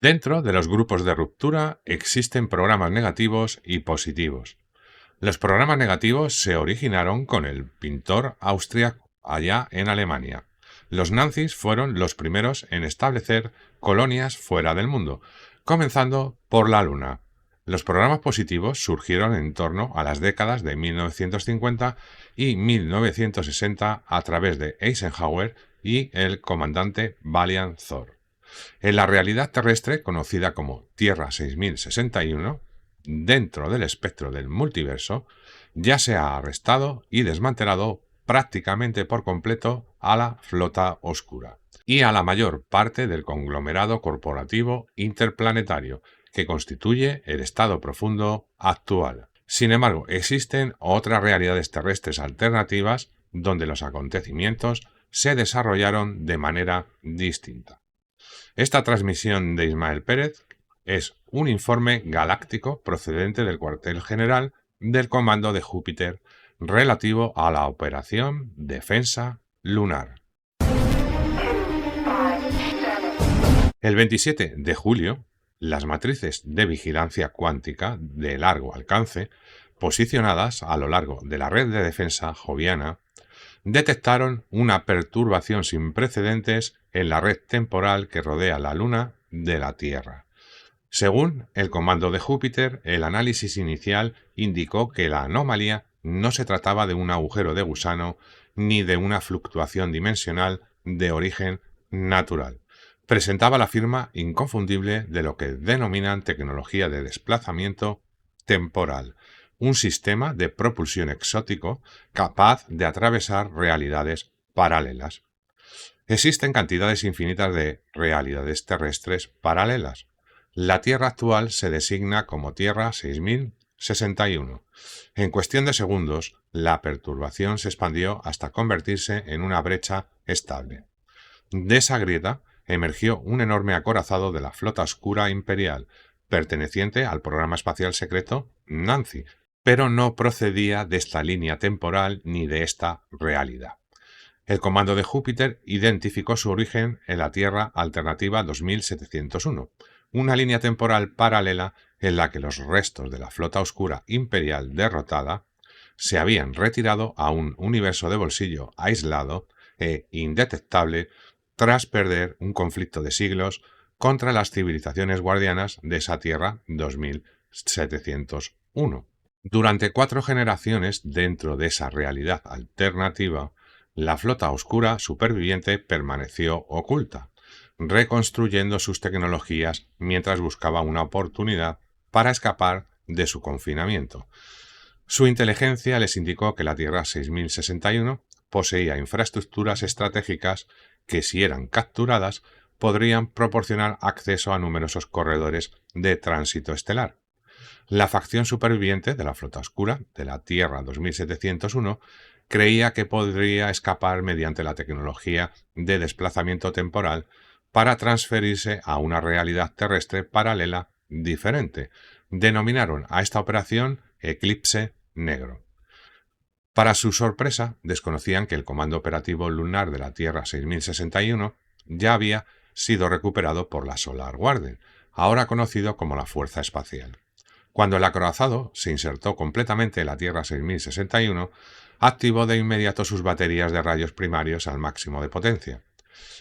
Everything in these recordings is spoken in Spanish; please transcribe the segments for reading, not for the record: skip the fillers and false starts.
Dentro de los grupos de ruptura existen programas negativos y positivos. Los programas negativos se originaron con el pintor austriaco allá en Alemania. Los nazis fueron los primeros en establecer colonias fuera del mundo, comenzando por la Luna. Los programas positivos surgieron en torno a las décadas de 1950 y 1960 a través de Eisenhower y el comandante Valiant Thor. En la realidad terrestre, conocida como Tierra 6061, dentro del espectro del multiverso, ya se ha arrestado y desmantelado prácticamente por completo a la flota oscura y a la mayor parte del conglomerado corporativo interplanetario que constituye el estado profundo actual. Sin embargo, existen otras realidades terrestres alternativas donde los acontecimientos se desarrollaron de manera distinta. Esta transmisión de Ismael Pérez es un informe galáctico procedente del cuartel general del Comando de Júpiter relativo a la Operación Defensa Lunar. El 27 de julio, las matrices de vigilancia cuántica de largo alcance, posicionadas a lo largo de la red de defensa joviana, detectaron una perturbación sin precedentes en la red temporal que rodea la Luna de la Tierra. Según el comando de Júpiter, el análisis inicial indicó que la anomalía no se trataba de un agujero de gusano ni de una fluctuación dimensional de origen natural. Presentaba la firma inconfundible de lo que denominan tecnología de desplazamiento temporal, un sistema de propulsión exótico capaz de atravesar realidades paralelas. Existen cantidades infinitas de realidades terrestres paralelas. La Tierra actual se designa como Tierra 6061. En cuestión de segundos, la perturbación se expandió hasta convertirse en una brecha estable. De esa grieta emergió un enorme acorazado de la flota oscura imperial, perteneciente al programa espacial secreto Nancy, pero no procedía de esta línea temporal ni de esta realidad. El comando de Júpiter identificó su origen en la Tierra Alternativa 2701, una línea temporal paralela en la que los restos de la flota oscura imperial derrotada se habían retirado a un universo de bolsillo aislado e indetectable tras perder un conflicto de siglos contra las civilizaciones guardianas de esa Tierra 2701. Durante 4 generaciones dentro de esa realidad alternativa, la flota oscura superviviente permaneció oculta, reconstruyendo sus tecnologías mientras buscaba una oportunidad para escapar de su confinamiento. Su inteligencia les indicó que la Tierra 6061 poseía infraestructuras estratégicas que, si eran capturadas, podrían proporcionar acceso a numerosos corredores de tránsito estelar. La facción superviviente de la flota oscura de la Tierra 2701 creía que podría escapar mediante la tecnología de desplazamiento temporal para transferirse a una realidad terrestre paralela diferente. Denominaron a esta operación Eclipse Negro. Para su sorpresa, desconocían que el comando operativo lunar de la Tierra 6061 ya había sido recuperado por la Solar Guardian, ahora conocido como la Fuerza Espacial. Cuando el acorazado se insertó completamente en la Tierra 6061, activó de inmediato sus baterías de rayos primarios al máximo de potencia.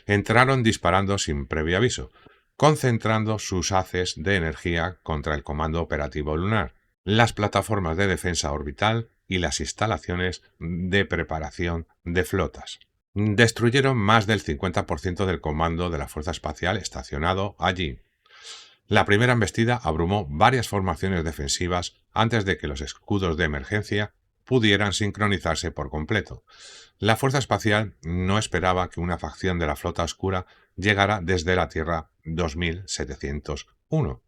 Entraron disparando sin previo aviso, concentrando sus haces de energía contra el comando operativo lunar, las plataformas de defensa orbital y las instalaciones de preparación de flotas. Destruyeron más del 50% del comando de la Fuerza Espacial estacionado allí. La primera embestida abrumó varias formaciones defensivas antes de que los escudos de emergencia pudieran sincronizarse por completo. La Fuerza Espacial no esperaba que una facción de la flota oscura llegara desde la Tierra 2701.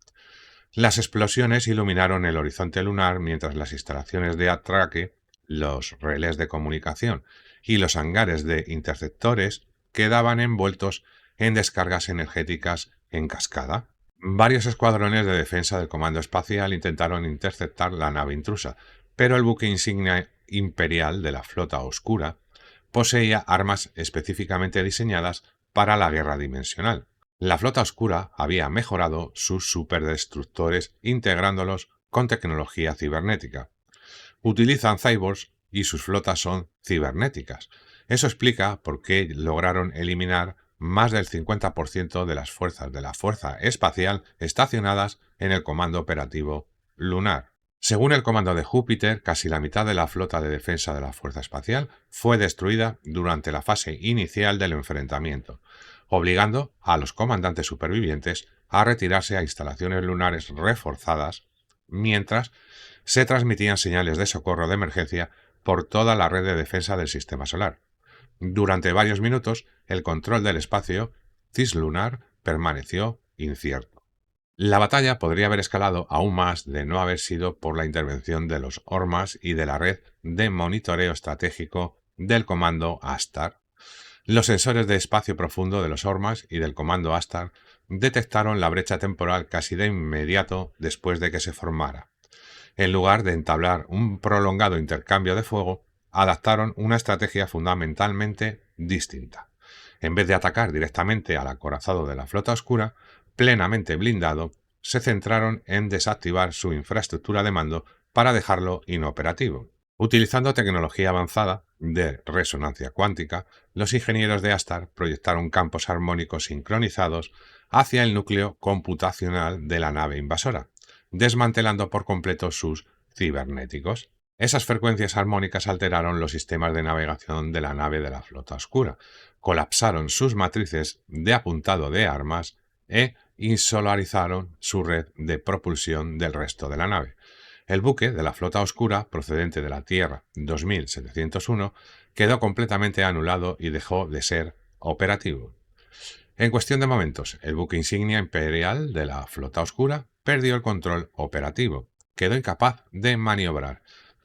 Las explosiones iluminaron el horizonte lunar mientras las instalaciones de atraque, los relés de comunicación y los hangares de interceptores quedaban envueltos en descargas energéticas en cascada. Varios escuadrones de defensa del Comando Espacial intentaron interceptar la nave intrusa, pero el buque insignia imperial de la Flota Oscura poseía armas específicamente diseñadas para la guerra dimensional. La flota oscura había mejorado sus superdestructores integrándolos con tecnología cibernética. Utilizan cyborgs y sus flotas son cibernéticas. Eso explica por qué lograron eliminar más del 50% de las fuerzas de la Fuerza Espacial estacionadas en el Comando Operativo Lunar. Según el Comando de Júpiter, casi la mitad de la flota de defensa de la Fuerza Espacial fue destruida durante la fase inicial del enfrentamiento, obligando a los comandantes supervivientes a retirarse a instalaciones lunares reforzadas, mientras se transmitían señales de socorro de emergencia por toda la red de defensa del sistema solar. Durante varios minutos, el control del espacio cislunar permaneció incierto. La batalla podría haber escalado aún más de no haber sido por la intervención de los Ormas y de la red de monitoreo estratégico del comando ASTAR. Los sensores de espacio profundo de los Ormas y del comando ASTAR detectaron la brecha temporal casi de inmediato después de que se formara. En lugar de entablar un prolongado intercambio de fuego, adaptaron una estrategia fundamentalmente distinta. En vez de atacar directamente al acorazado de la flota oscura, plenamente blindado, se centraron en desactivar su infraestructura de mando para dejarlo inoperativo. Utilizando tecnología avanzada de resonancia cuántica, los ingenieros de Astar proyectaron campos armónicos sincronizados hacia el núcleo computacional de la nave invasora, desmantelando por completo sus cibernéticos. Esas frecuencias armónicas alteraron los sistemas de navegación de la nave de la flota oscura, colapsaron sus matrices de apuntado de armas e insolarizaron su red de propulsión del resto de la nave. El buque de la flota oscura, procedente de la Tierra 2701, quedó completamente anulado y dejó de ser operativo. En cuestión de momentos, el buque insignia imperial de la flota oscura perdió el control operativo, quedó incapaz de maniobrar.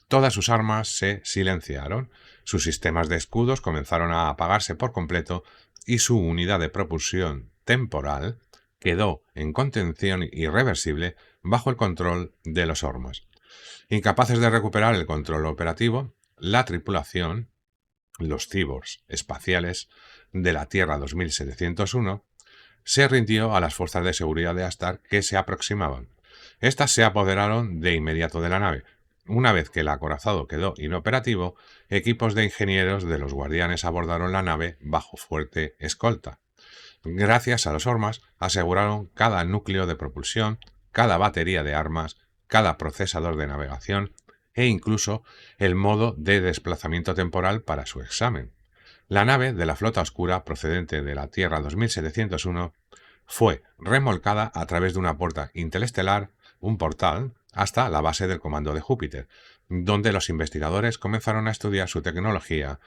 Todas sus armas se silenciaron, sus sistemas de escudos comenzaron a apagarse por completo y su unidad de propulsión temporal quedó en contención irreversible bajo el control de los Ormas. Incapaces de recuperar el control operativo, la tripulación, los cyborgs espaciales de la Tierra 2701, se rindió a las fuerzas de seguridad de Astar que se aproximaban. Estas se apoderaron de inmediato de la nave. Una vez que el acorazado quedó inoperativo, equipos de ingenieros de los guardianes abordaron la nave bajo fuerte escolta. Gracias a los Ormas, aseguraron cada núcleo de propulsión, cada batería de armas, cada procesador de navegación e incluso el modo de desplazamiento temporal para su examen. La nave de la flota oscura procedente de la Tierra 2701 fue remolcada a través de una puerta interestelar, un portal, hasta la base del comando de Júpiter, donde los investigadores comenzaron a estudiar su tecnología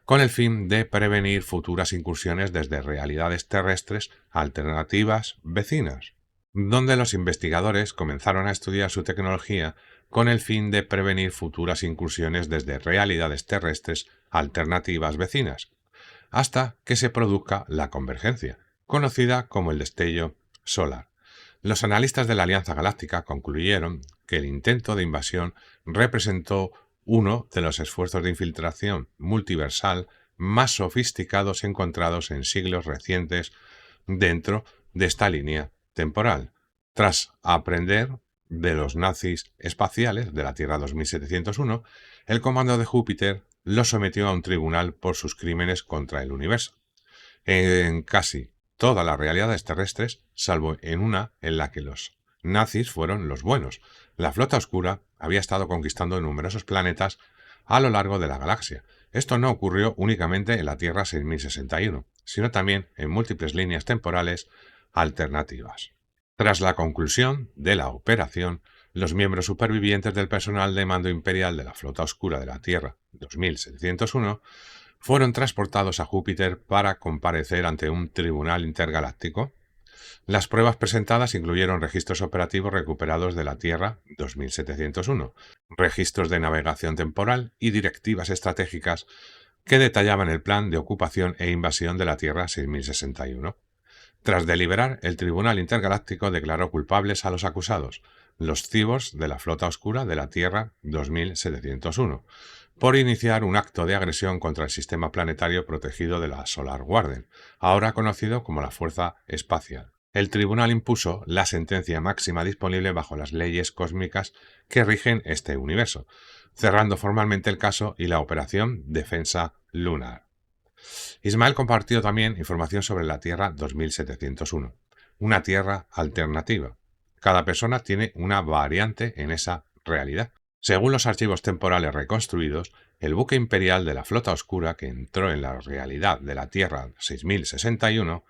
con el fin de prevenir futuras incursiones desde realidades terrestres alternativas vecinas. Donde los investigadores comenzaron a estudiar su tecnología con el fin de prevenir futuras incursiones desde realidades terrestres alternativas vecinas, hasta que se produzca la convergencia, conocida como el destello solar. Los analistas de la Alianza Galáctica concluyeron que el intento de invasión representó uno de los esfuerzos de infiltración multiversal más sofisticados encontrados en siglos recientes dentro de esta línea temporal. Tras aprender de los nazis espaciales de la Tierra 2701, el comando de Júpiter los sometió a un tribunal por sus crímenes contra el universo. En casi todas las realidades terrestres, salvo en una en la que los nazis fueron los buenos, la flota oscura había estado conquistando numerosos planetas a lo largo de la galaxia. Esto no ocurrió únicamente en la Tierra 6061, sino también en múltiples líneas temporales alternativas. Tras la conclusión de la operación, los miembros supervivientes del personal de mando imperial de la flota oscura de la Tierra 2701 fueron transportados a Júpiter para comparecer ante un tribunal intergaláctico. Las pruebas presentadas incluyeron registros operativos recuperados de la Tierra 2701, registros de navegación temporal y directivas estratégicas que detallaban el plan de ocupación e invasión de la Tierra 6061. Tras deliberar, el Tribunal Intergaláctico declaró culpables a los acusados, los cyborgs de la flota oscura de la Tierra 2701, por iniciar un acto de agresión contra el sistema planetario protegido de la Solar Guardian, ahora conocido como la Fuerza Espacial. El tribunal impuso la sentencia máxima disponible bajo las leyes cósmicas que rigen este universo, cerrando formalmente el caso y la operación Defensa Lunar. Ismael compartió también información sobre la Tierra 2701, una Tierra alternativa. Cada persona tiene una variante en esa realidad. Según los archivos temporales reconstruidos, el buque imperial de la Flota Oscura que entró en la realidad de la Tierra 6061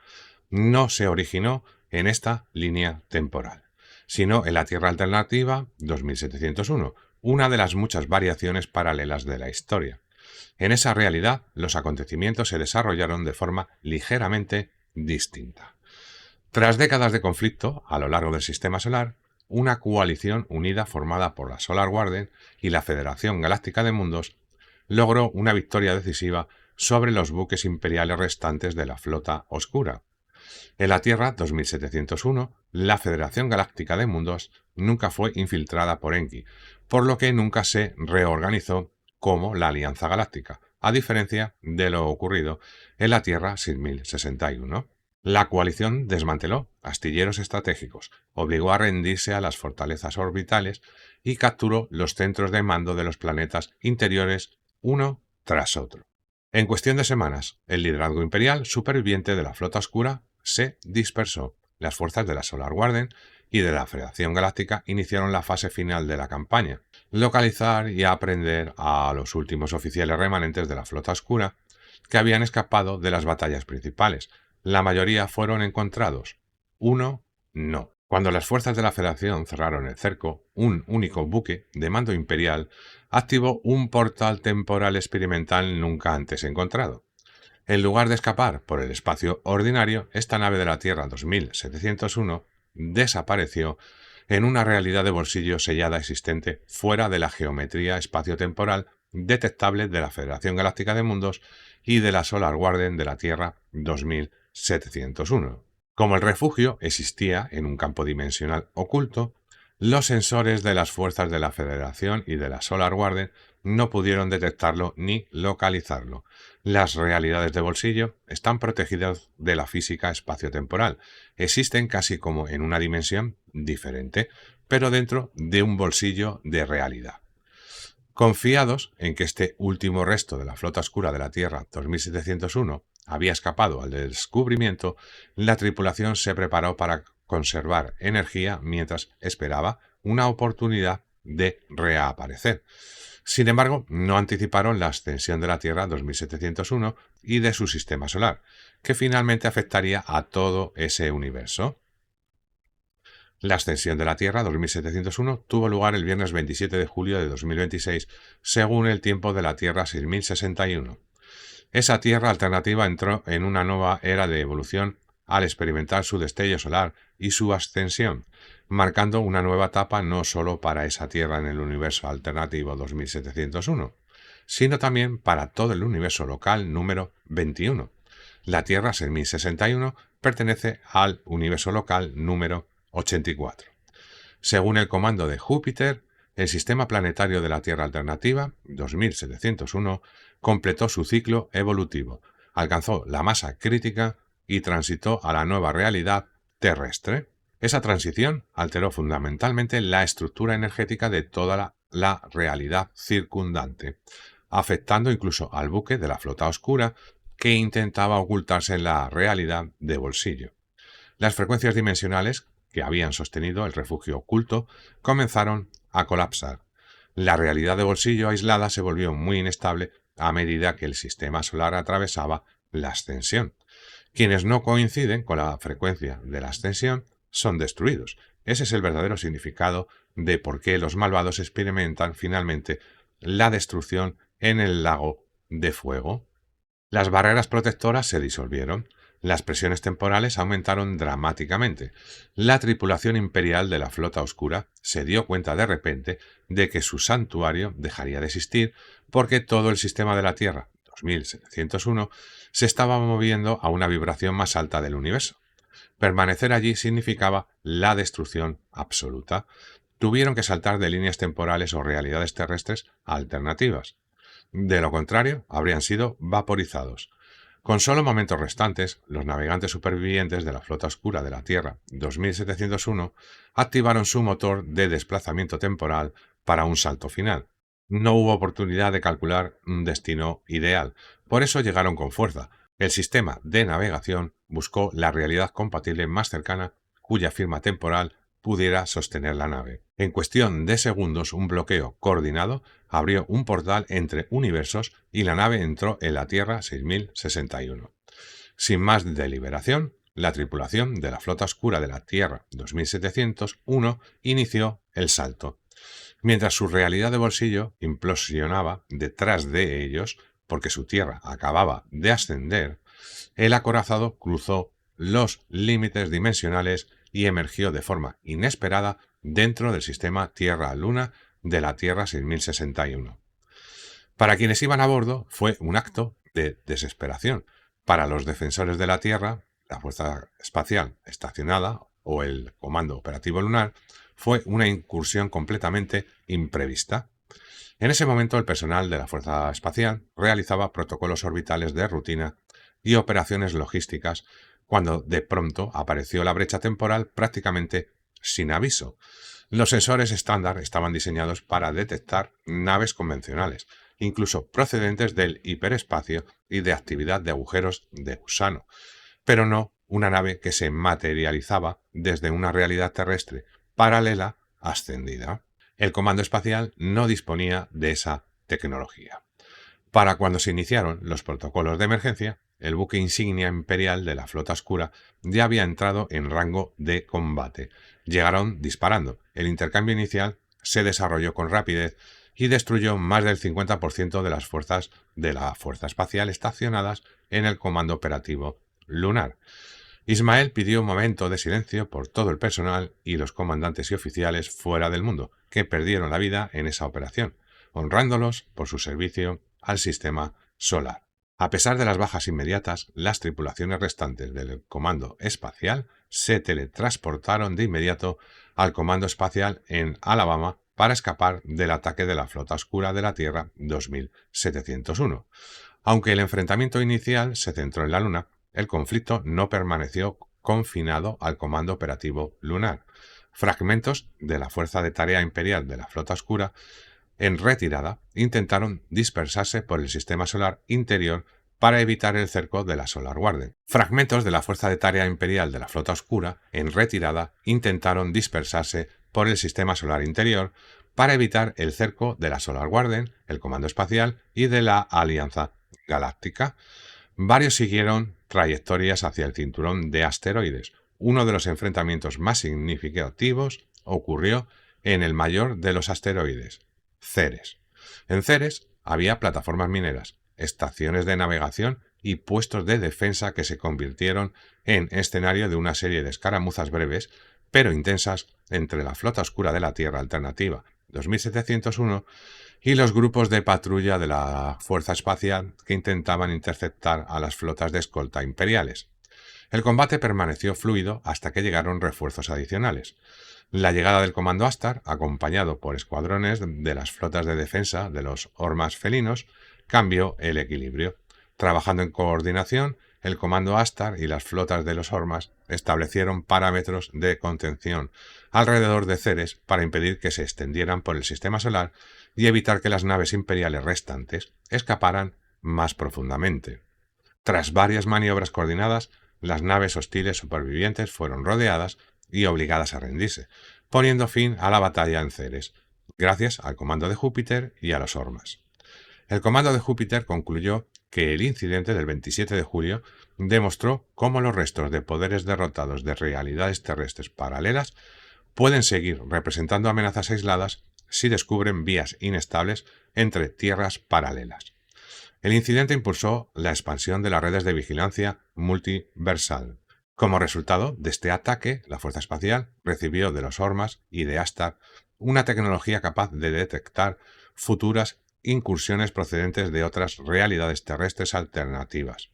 no se originó en esta línea temporal, sino en la Tierra alternativa 2701, una de las muchas variaciones paralelas de la historia. En esa realidad, los acontecimientos se desarrollaron de forma ligeramente distinta. Tras décadas de conflicto a lo largo del sistema solar, una coalición unida formada por la Solar Guardian y la Federación Galáctica de Mundos logró una victoria decisiva sobre los buques imperiales restantes de la Flota Oscura. En la Tierra 2701, la Federación Galáctica de Mundos nunca fue infiltrada por Enki, por lo que nunca se reorganizó como la Alianza Galáctica, a diferencia de lo ocurrido en la Tierra 6061. La coalición desmanteló astilleros estratégicos, obligó a rendirse a las fortalezas orbitales y capturó los centros de mando de los planetas interiores uno tras otro. En cuestión de semanas, el liderazgo imperial superviviente de la Flota Oscura se dispersó. Las fuerzas de la Solar Guardian y de la Federación Galáctica iniciaron la fase final de la campaña, localizar y aprender a los últimos oficiales remanentes de la Flota Oscura que habían escapado de las batallas principales. La mayoría fueron encontrados, uno no. Cuando las fuerzas de la Federación cerraron el cerco, un único buque de mando imperial activó un portal temporal experimental nunca antes encontrado. En lugar de escapar por el espacio ordinario, esta nave de la Tierra 2701 desapareció en una realidad de bolsillo sellada existente fuera de la geometría espaciotemporal detectable de la Federación Galáctica de Mundos y de la Solar Guardian de la Tierra 2701. Como el refugio existía en un campo dimensional oculto, los sensores de las fuerzas de la Federación y de la Solar Guardian no pudieron detectarlo ni localizarlo. Las realidades de bolsillo están protegidas de la física espaciotemporal. Existen casi como en una dimensión diferente, pero dentro de un bolsillo de realidad. Confiados en que este último resto de la Flota Oscura de la Tierra 2701 había escapado al descubrimiento, la tripulación se preparó para conservar energía mientras esperaba una oportunidad de reaparecer. Sin embargo, no anticiparon la ascensión de la Tierra 2701 y de su sistema solar, que finalmente afectaría a todo ese universo. La ascensión de la Tierra 2701 tuvo lugar el viernes 27 de julio de 2026, según el tiempo de la Tierra 6061. Esa Tierra alternativa entró en una nueva era de evolución al experimentar su destello solar y su ascensión, marcando una nueva etapa no solo para esa Tierra en el universo alternativo 2701, sino también para todo el universo local número 21. La Tierra 6061 pertenece al universo local número 84. Según el comando de Júpiter, el sistema planetario de la Tierra alternativa, 2701, completó su ciclo evolutivo, alcanzó la masa crítica y transitó a la nueva realidad terrestre. Esa transición alteró fundamentalmente la estructura energética de toda la realidad circundante, afectando incluso al buque de la Flota Oscura que intentaba ocultarse en la realidad de bolsillo. Las frecuencias dimensionales que habían sostenido el refugio oculto comenzaron a colapsar. La realidad de bolsillo aislada se volvió muy inestable a medida que el sistema solar atravesaba la ascensión. Quienes no coinciden con la frecuencia de la ascensión son destruidos. Ese es el verdadero significado de por qué los malvados experimentan finalmente la destrucción en el lago de fuego. Las barreras protectoras se disolvieron. Las presiones temporales aumentaron dramáticamente. La tripulación imperial de la Flota Oscura se dio cuenta de repente de que su santuario dejaría de existir porque todo el sistema de la Tierra 2701 se estaba moviendo a una vibración más alta del universo. Permanecer allí significaba la destrucción absoluta. Tuvieron que saltar de líneas temporales o realidades terrestres alternativas. De lo contrario, habrían sido vaporizados. Con solo momentos restantes, los navegantes supervivientes de la flota oscura de la Tierra 2701 activaron su motor de desplazamiento temporal para un salto final. No hubo oportunidad de calcular un destino ideal, por eso llegaron con fuerza. El sistema de navegación buscó la realidad compatible más cercana cuya firma temporal pudiera sostener la nave. En cuestión de segundos, un bloqueo coordinado abrió un portal entre universos y la nave entró en la Tierra 6061. Sin más deliberación, la tripulación de la flota oscura de la Tierra 2701 inició el salto. Mientras su realidad de bolsillo implosionaba detrás de ellos, porque su Tierra acababa de ascender, el acorazado cruzó los límites dimensionales y emergió de forma inesperada dentro del sistema Tierra-Luna de la Tierra 6061. Para quienes iban a bordo fue un acto de desesperación. Para los defensores de la Tierra, la Fuerza Espacial Estacionada o el Comando Operativo Lunar fue una incursión completamente imprevista. En ese momento el personal de la Fuerza Espacial realizaba protocolos orbitales de rutina y operaciones logísticas cuando de pronto apareció la brecha temporal prácticamente sin aviso. Los sensores estándar estaban diseñados para detectar naves convencionales, incluso procedentes del hiperespacio y de actividad de agujeros de gusano, pero no una nave que se materializaba desde una realidad terrestre paralela ascendida. El Comando Espacial no disponía de esa tecnología. Para cuando se iniciaron los protocolos de emergencia, el buque insignia imperial de la Flota Oscura ya había entrado en rango de combate. Llegaron disparando. El intercambio inicial se desarrolló con rapidez y destruyó más del 50% de las fuerzas de la Fuerza Espacial estacionadas en el Comando Operativo Lunar. Ismael pidió un momento de silencio por todo el personal y los comandantes y oficiales fuera del mundo que perdieron la vida en esa operación, honrándolos por su servicio al sistema solar. A pesar de las bajas inmediatas, las tripulaciones restantes del Comando Espacial se teletransportaron de inmediato al Comando Espacial en Alabama para escapar del ataque de la Flota Oscura de la Tierra 2701. Aunque el enfrentamiento inicial se centró en la Luna, el conflicto no permaneció confinado al Comando Operativo Lunar. Fragmentos de la Fuerza de Tarea Imperial de la Flota Oscura en retirada intentaron dispersarse por el sistema solar interior para evitar el cerco de la Solar Guardian. Fragmentos de la Fuerza de Tarea Imperial de la Flota Oscura en retirada intentaron dispersarse por el sistema solar interior para evitar el cerco de la Solar Guardian, el Comando Espacial y de la Alianza Galáctica. Varios siguieron trayectorias hacia el cinturón de asteroides. Uno de los enfrentamientos más significativos ocurrió en el mayor de los asteroides, Ceres. En Ceres había plataformas mineras, estaciones de navegación y puestos de defensa que se convirtieron en escenario de una serie de escaramuzas breves pero intensas entre la Flota Oscura de la Tierra Alternativa 2701 y los grupos de patrulla de la Fuerza Espacial que intentaban interceptar a las flotas de escolta imperiales. El combate permaneció fluido hasta que llegaron refuerzos adicionales. La llegada del Comando Astar, acompañado por escuadrones de las flotas de defensa de los Ormas felinos, cambió el equilibrio. Trabajando en coordinación, el Comando Astar y las flotas de los Ormas establecieron parámetros de contención alrededor de Ceres para impedir que se extendieran por el sistema solar y evitar que las naves imperiales restantes escaparan más profundamente. Tras varias maniobras coordinadas, las naves hostiles supervivientes fueron rodeadas y obligadas a rendirse, poniendo fin a la batalla en Ceres, gracias al comando de Júpiter y a los Ormas. El comando de Júpiter concluyó que el incidente del 27 de julio demostró cómo los restos de poderes derrotados de realidades terrestres paralelas pueden seguir representando amenazas aisladas si descubren vías inestables entre tierras paralelas. El incidente impulsó la expansión de las redes de vigilancia multiversal. Como resultado de este ataque, la Fuerza Espacial recibió de los Ormas y de Astar una tecnología capaz de detectar futuras incursiones procedentes de otras realidades terrestres alternativas.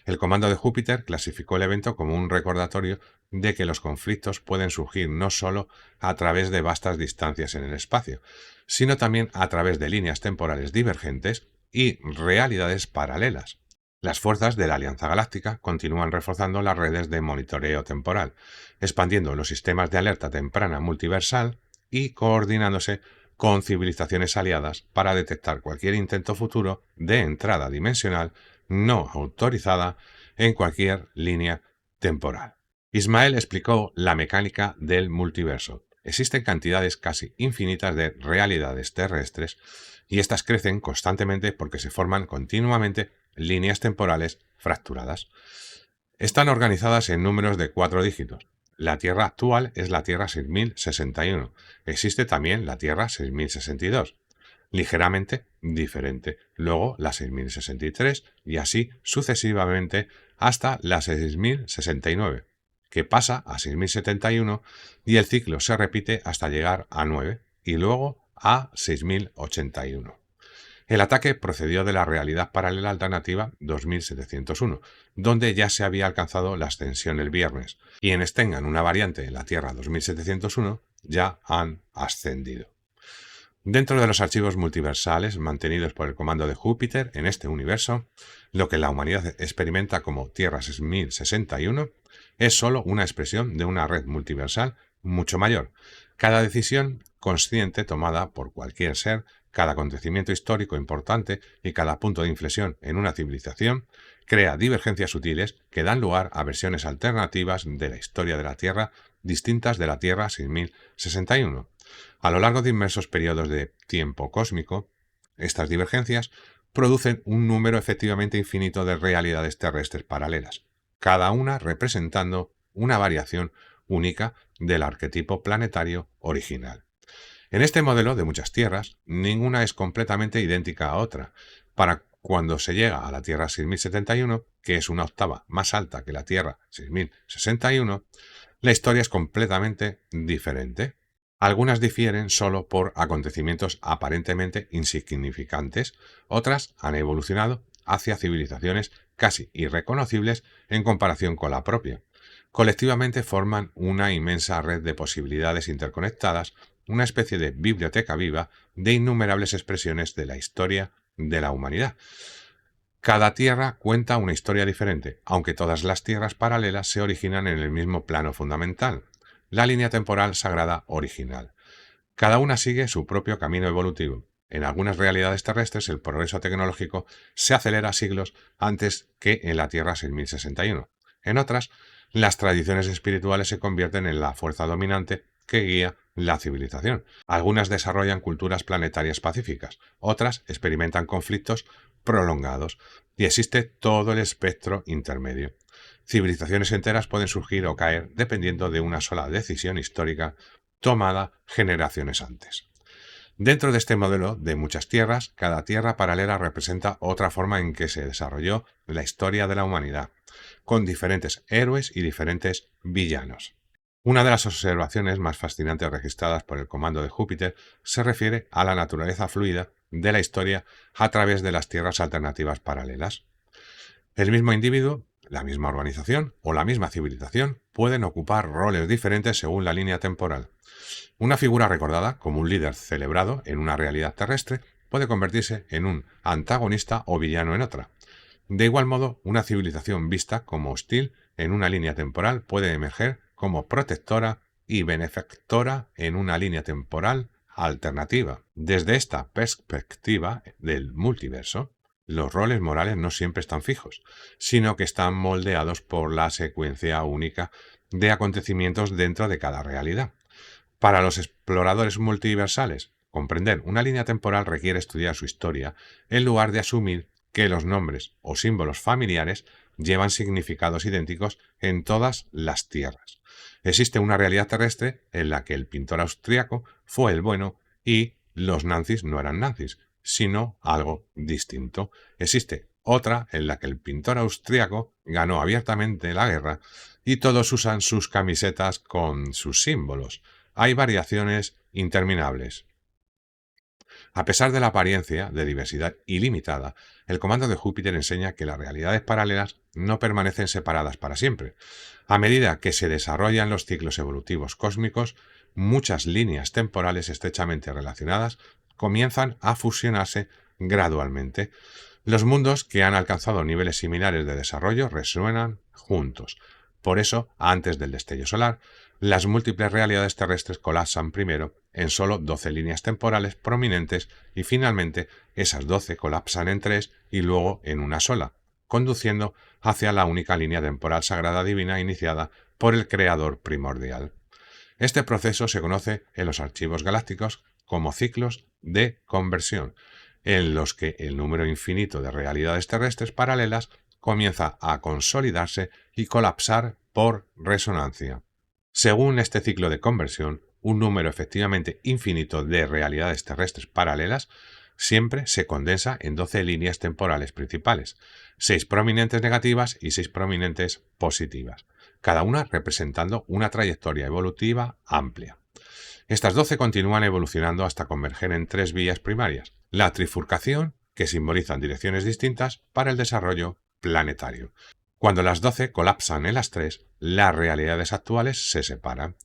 El comando de Júpiter clasificó el evento como un recordatorio de que los conflictos pueden surgir no solo a través de vastas distancias en el espacio, sino también a través de líneas temporales divergentes y realidades paralelas. Las fuerzas de la Alianza Galáctica continúan reforzando las redes de monitoreo temporal, expandiendo los sistemas de alerta temprana multiversal y coordinándose con civilizaciones aliadas para detectar cualquier intento futuro de entrada dimensional no autorizada en cualquier línea temporal. Ismael explicó la mecánica del multiverso. Existen cantidades casi infinitas de realidades terrestres y estas crecen constantemente porque se forman continuamente líneas temporales fracturadas. Están organizadas en números de 4 dígitos. La Tierra actual es la Tierra 6061. Existe también la Tierra 6062, ligeramente diferente. Luego la 6063 y así sucesivamente hasta la 6069, que pasa a 6071 y el ciclo se repite hasta llegar a 9 y luego a 6081. El ataque procedió de la realidad paralela alternativa 2701, donde ya se había alcanzado la ascensión el viernes. Quienes tengan una variante en la Tierra 2701 ya han ascendido. Dentro de los archivos multiversales mantenidos por el comando de Júpiter en este universo, lo que la humanidad experimenta como Tierra 6061 es solo una expresión de una red multiversal mucho mayor. Cada decisión consciente tomada por cualquier ser, cada acontecimiento histórico importante y cada punto de inflexión en una civilización crea divergencias sutiles que dan lugar a versiones alternativas de la historia de la Tierra distintas de la Tierra 6061. A lo largo de inmensos periodos de tiempo cósmico, estas divergencias producen un número efectivamente infinito de realidades terrestres paralelas, cada una representando una variación única del arquetipo planetario original. En este modelo de muchas tierras, ninguna es completamente idéntica a otra. Para cuando se llega a la Tierra 6071, que es una octava más alta que la Tierra 6061, la historia es completamente diferente. Algunas difieren solo por acontecimientos aparentemente insignificantes, otras han evolucionado hacia civilizaciones casi irreconocibles en comparación con la propia. Colectivamente forman una inmensa red de posibilidades interconectadas, una especie de biblioteca viva de innumerables expresiones de la historia de la humanidad. Cada tierra cuenta una historia diferente, aunque todas las tierras paralelas se originan en el mismo plano fundamental, la línea temporal sagrada original. Cada una sigue su propio camino evolutivo. En algunas realidades terrestres el progreso tecnológico se acelera siglos antes que en la Tierra 6061. En otras, las tradiciones espirituales se convierten en la fuerza dominante que guía la civilización. Algunas desarrollan culturas planetarias pacíficas, otras experimentan conflictos prolongados y existe todo el espectro intermedio. Civilizaciones enteras pueden surgir o caer dependiendo de una sola decisión histórica tomada generaciones antes. Dentro de este modelo de muchas tierras, cada tierra paralela representa otra forma en que se desarrolló la historia de la humanidad, con diferentes héroes y diferentes villanos. Una de las observaciones más fascinantes registradas por el comando de Júpiter se refiere a la naturaleza fluida de la historia a través de las tierras alternativas paralelas. El mismo individuo, la misma organización o la misma civilización pueden ocupar roles diferentes según la línea temporal. Una figura recordada como un líder celebrado en una realidad terrestre puede convertirse en un antagonista o villano en otra. De igual modo, una civilización vista como hostil en una línea temporal puede emerger como protectora y benefactora en una línea temporal alternativa. Desde esta perspectiva del multiverso, los roles morales no siempre están fijos, sino que están moldeados por la secuencia única de acontecimientos dentro de cada realidad. Para los exploradores multiversales, comprender una línea temporal requiere estudiar su historia en lugar de asumir que los nombres o símbolos familiares llevan significados idénticos en todas las tierras. Existe una realidad terrestre en la que el pintor austriaco fue el bueno y los nazis no eran nazis, sino algo distinto. Existe otra en la que el pintor austriaco ganó abiertamente la guerra y todos usan sus camisetas con sus símbolos. Hay variaciones interminables. A pesar de la apariencia de diversidad ilimitada, el comando de Júpiter enseña que las realidades paralelas no permanecen separadas para siempre. A medida que se desarrollan los ciclos evolutivos cósmicos, muchas líneas temporales estrechamente relacionadas comienzan a fusionarse gradualmente. Los mundos que han alcanzado niveles similares de desarrollo resuenan juntos. Por eso, antes del destello solar, las múltiples realidades terrestres colapsan primero en solo 12 líneas temporales prominentes y finalmente esas 12 colapsan en 3 y luego en una sola, conduciendo hacia la única línea temporal sagrada divina iniciada por el Creador primordial. Este proceso se conoce en los archivos galácticos como ciclos de conversión, en los que el número infinito de realidades terrestres paralelas comienza a consolidarse y colapsar por resonancia. Según este ciclo de conversión, un número efectivamente infinito de realidades terrestres paralelas siempre se condensa en 12 líneas temporales principales, 6 prominentes negativas y 6 prominentes positivas, cada una representando una trayectoria evolutiva amplia. Estas 12 continúan evolucionando hasta converger en 3 vías primarias: la trifurcación, que simbolizan direcciones distintas para el desarrollo planetario. Cuando las 12 colapsan en las 3, las realidades actuales se separan.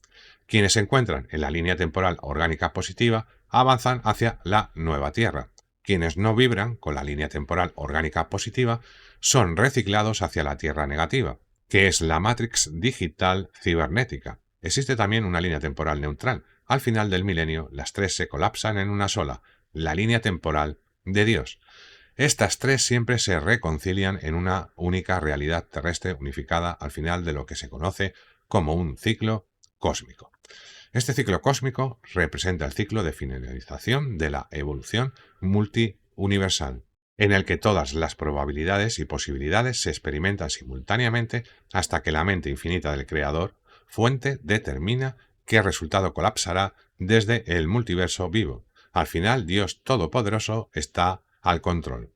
Quienes se encuentran en la línea temporal orgánica positiva avanzan hacia la nueva Tierra. Quienes no vibran con la línea temporal orgánica positiva son reciclados hacia la Tierra negativa, que es la Matrix digital cibernética. Existe también una línea temporal neutral. Al final del milenio, las 3 se colapsan en una sola, la línea temporal de Dios. Estas 3 siempre se reconcilian en una única realidad terrestre unificada al final de lo que se conoce como un ciclo cósmico. Este ciclo cósmico representa el ciclo de finalización de la evolución multiuniversal, en el que todas las probabilidades y posibilidades se experimentan simultáneamente hasta que la mente infinita del Creador, fuente, determina qué resultado colapsará desde el multiverso vivo. Al final, Dios Todopoderoso está al control.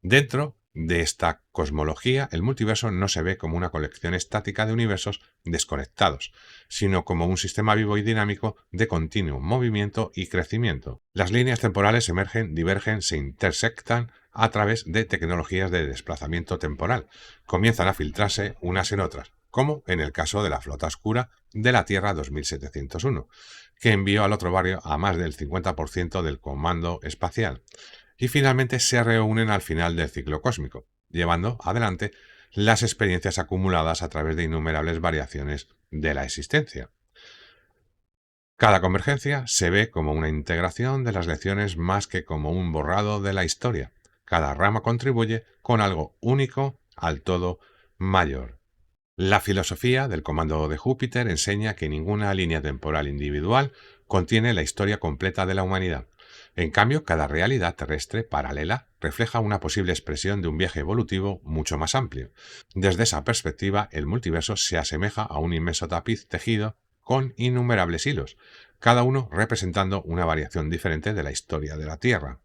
Dentro de esta cosmología, el multiverso no se ve como una colección estática de universos desconectados, sino como un sistema vivo y dinámico de continuo movimiento y crecimiento. Las líneas temporales emergen, divergen, se intersectan a través de tecnologías de desplazamiento temporal. Comienzan a filtrarse unas en otras, como en el caso de la flota oscura de la Tierra 2701, que envió al otro barrio a más del 50% del comando espacial. Y finalmente se reúnen al final del ciclo cósmico, llevando adelante las experiencias acumuladas a través de innumerables variaciones de la existencia. Cada convergencia se ve como una integración de las lecciones más que como un borrado de la historia. Cada rama contribuye con algo único al todo mayor. La filosofía del comando de Júpiter enseña que ninguna línea temporal individual contiene la historia completa de la humanidad. En cambio, cada realidad terrestre paralela refleja una posible expresión de un viaje evolutivo mucho más amplio. Desde esa perspectiva, el multiverso se asemeja a un inmenso tapiz tejido con innumerables hilos, cada uno representando una variación diferente de la historia de la Tierra.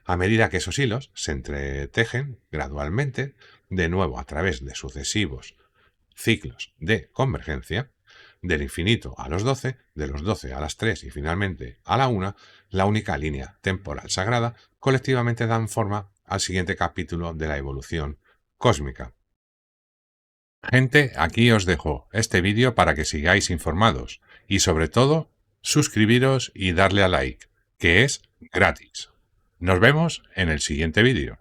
A medida que esos hilos se entretejen gradualmente, de nuevo a través de sucesivos ciclos de convergencia, del infinito a los 12, de los 12 a las 3 y finalmente a la 1, la única línea temporal sagrada, colectivamente dan forma al siguiente capítulo de la evolución cósmica. Gente, aquí os dejo este vídeo para que sigáis informados y sobre todo suscribiros y darle a like, que es gratis. Nos vemos en el siguiente vídeo.